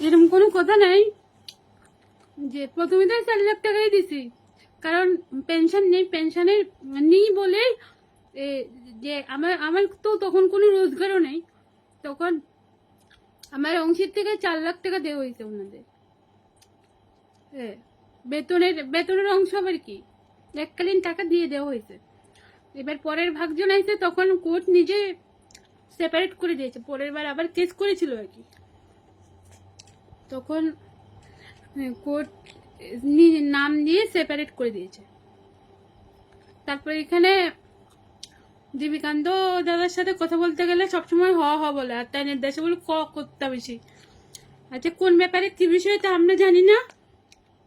এরকম কোনো কথা নাই যে প্রথমে তো 4 লাখ টাকাই দিছি, কারণ পেনশন নেই, পেনশনের নেই বলে যে আমার আমার তো তখন কোনো রোজগারও নেই, তখন আমার অংশের থেকে 4 লাখ টাকা দেওয়া হয়েছে ওনাদের। বেতনের অংশ আবার কি, এককালীন টাকা দিয়ে দেওয়া হয়েছে। এবার পরের ভাগজন আইছে, তখন কোর্ট নিজে সেপারেট করে দিয়েছে। পরের বার আবার কেস করেছিল আর কি, তখন কোর্ট নাম দিয়ে সেপারেট করে দিয়েছে। তারপর এখানে দীপিকান্ত দাদার সাথে কথা বলতে গেলে সবসময় হ হ বলে, আর তাই নির্দেশে বলে ক করতে বেশি। আচ্ছা, কোন ব্যাপারে কি বিষয়ে তা আমরা জানি না।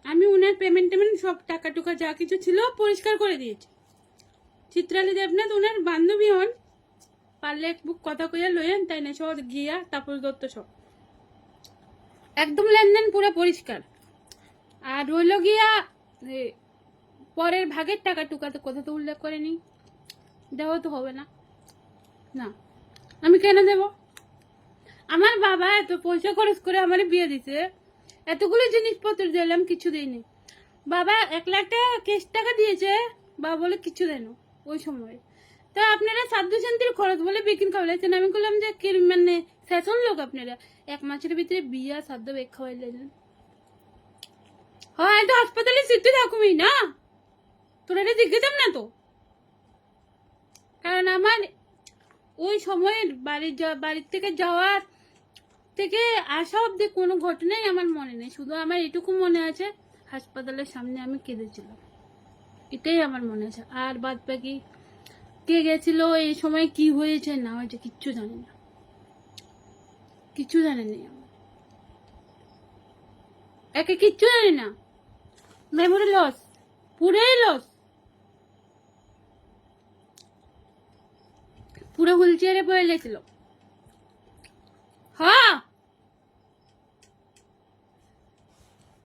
আমি উনার পেমেন্ট সব টাকা টুকা যা কিছু ছিল পরিষ্কার করে দিয়েছি। চিত্রালী দেবনাথ ওনার বান্ধবী হন, পারলে এক বুক কথা কইয়া লইয়েন, তাই না সব গিয়া তাপস দত্ত সব একদম লেনদেন পুরো পরিষ্কার। আর রইল গিয়া পরের ভাগের টাকা টুকাতে কথা তো উল্লেখ করেনি, দেওয়া তো হবে না। না, আমি কেন দেব? আমার বাবা এত পয়সা খরচ করে আমার বিয়ে দিছে, এতগুলো জিনিসপত্র দিলাম, কিছু দিইনি। বাবা 1 লাখ টাকা কেস টাকা দিয়েছে, বাবা বলে কিছু দেন ওই সময়। তা আপনারা সাধ্য শান্তির খরচ বলে বিকিন খাওয়াইছেন। আমি বললাম যে কি মানে সেশন লোক আপনারা, 1 মাসের ভিতরে বিয়া সাধ্য বেগ খাওয়াইলেন। হ্যাঁ, তো হাসপাতালে সিটে থাকুমি না, তোরা জিজ্ঞেসাম না তো। কারণ আমার ওই সময়ের বাড়ির থেকে যাওয়ার থেকে আসা অব্দি কোনো ঘটনাই আমার মনে নেই। শুধু আমার এটুকু মনে আছে হাসপাতালের সামনে আমি কেঁদেছিলাম, এটাই আমার মনে আছে। আর বাদ বাকি কে গেছিল, এই সময় কি হয়েছে না হয়েছে কিচ্ছু জানি না, কিচ্ছু জানি না। একে কিচ্ছু জানি না, মেমোরি লস, পুরাই লস, পুরো হুইল চেয়ারে পড়ে গেছিল।